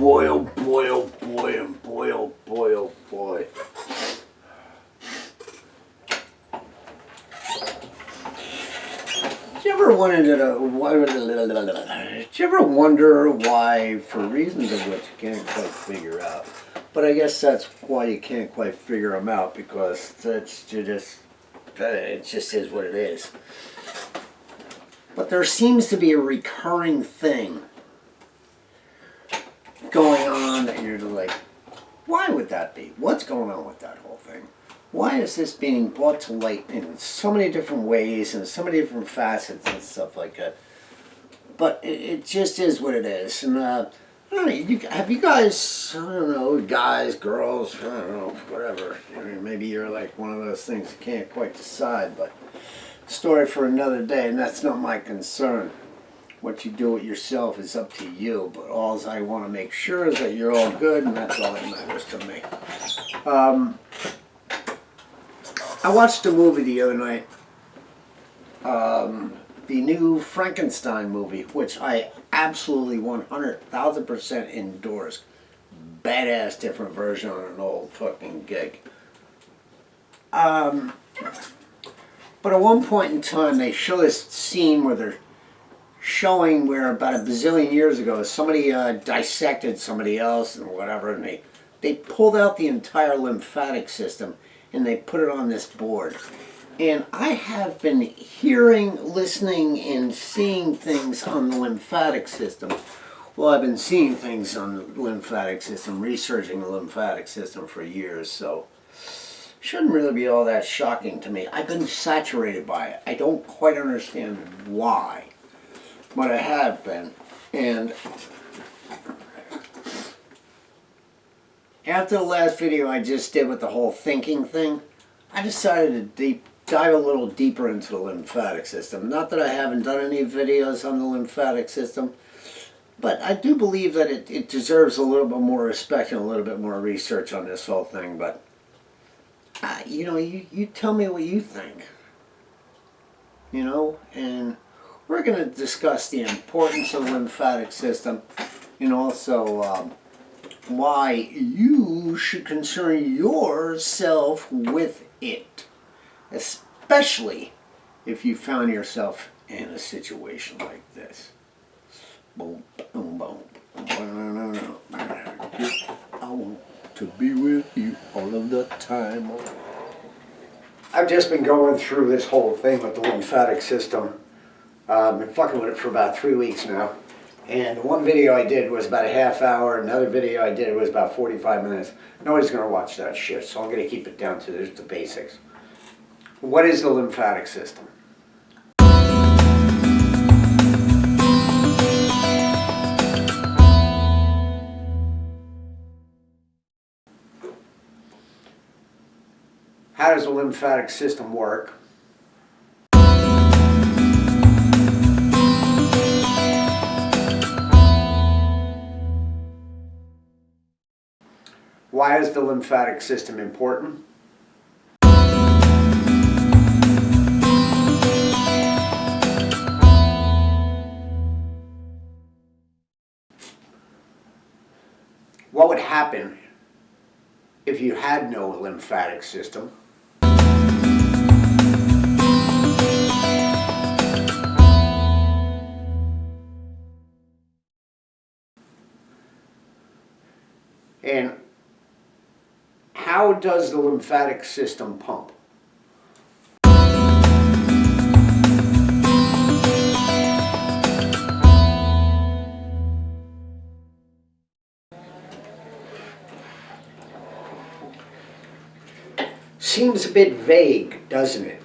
boy, oh boy, oh boy, and boy, oh boy, oh boy. Did you ever wonder why, for reasons of which you can't quite figure out, but I guess that's why you can't quite figure them out, because it just is what it is. But there seems to be a recurring thing going on that you're like, why would that be? What's going on with that whole thing? Why is this being brought to light in so many different ways and so many different facets and stuff like that? But it just is what it is. And I don't know, have you guys, I don't know, guys, girls, I don't know, whatever. I mean, maybe you're like one of those things you can't quite decide, but story for another day, and that's not my concern. What you do with yourself is up to you, but all I want to make sure is that you're all good, and that's all that matters to me. I watched a movie the other night, the new Frankenstein movie, which I absolutely 100,000% endorse. Badass different version on an old fucking gig. But at one point in time, they show this scene where they're showing where about a bazillion years ago somebody dissected somebody else and whatever, and they pulled out the entire lymphatic system and they put it on this board. And I have been hearing, listening, and seeing things on the lymphatic system. Well, I've been seeing things on the lymphatic system, researching the lymphatic system for years, so shouldn't really be all that shocking to me. I've been saturated by it. I don't quite understand why, but I have been. And after the last video I just did with the whole thinking thing, I decided to dive a little deeper into the lymphatic system. Not that I haven't done any videos on the lymphatic system, but I do believe that it deserves a little bit more respect and a little bit more research on this whole thing. But you know, you tell me what you think, you know, and we're going to discuss the importance of the lymphatic system, and also why you should concern yourself with it, especially if you found yourself in a situation like this. Boom, boom, boom. I want to be with you all of the time. I've just been going through this whole thing with the lymphatic system. Been fucking with it for about 3 weeks now. And one video I did was about a half hour. Another video I did was about 45 minutes. Nobody's going to watch that shit, so I'm going to keep it down to the basics. What is the lymphatic system? How does the lymphatic system work? Why is the lymphatic system important? What would happen if you had no lymphatic system? And how does the lymphatic system pump? Seems a bit vague, doesn't it?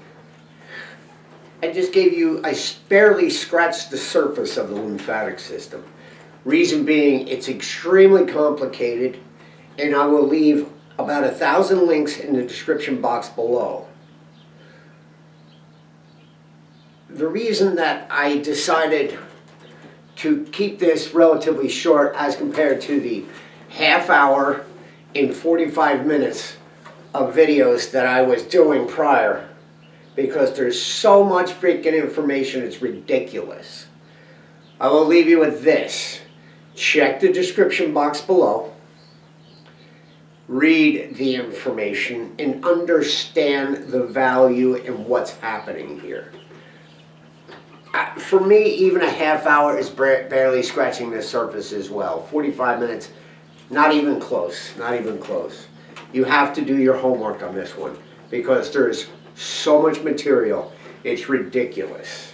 I barely scratched the surface of the lymphatic system. Reason being, it's extremely complicated, and I will leave about 1,000 links in the description box below. The reason that I decided to keep this relatively short as compared to the half hour and 45 minutes of videos that I was doing prior, because there's so much freaking information, it's ridiculous. I will leave you with this. check the description box below, read the information, and understand the value and what's happening here. For me, even a half hour is barely scratching the surface as well. 45 minutes, not even close, not even close. You have to do your homework on this one because there's so much material, it's ridiculous.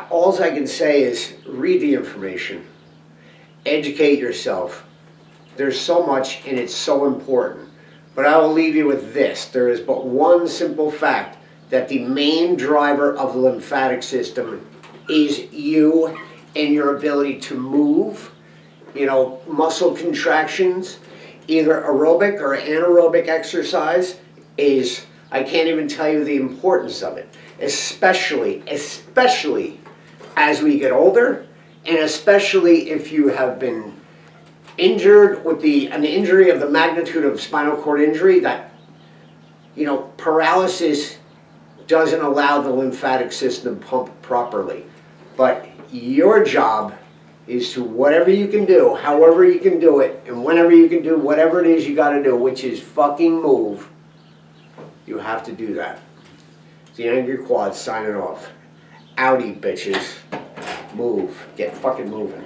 All I can say is read the information, educate yourself. There's so much and it's so important. But I will leave you with this. There is but one simple fact, that the main driver of the lymphatic system is you and your ability to move, muscle contractions, either aerobic or anaerobic exercise is, I can't even tell you the importance of it, especially as we get older, and especially if you have been injured with an injury of the magnitude of spinal cord injury, that, paralysis doesn't allow the lymphatic system to pump properly. But your job is to, whatever you can do, however you can do it, and whenever you can do whatever it is you got to do, which is fucking move, you have to do that. It's the Angry Quad signing off. Outie, bitches. Move. Get fucking moving.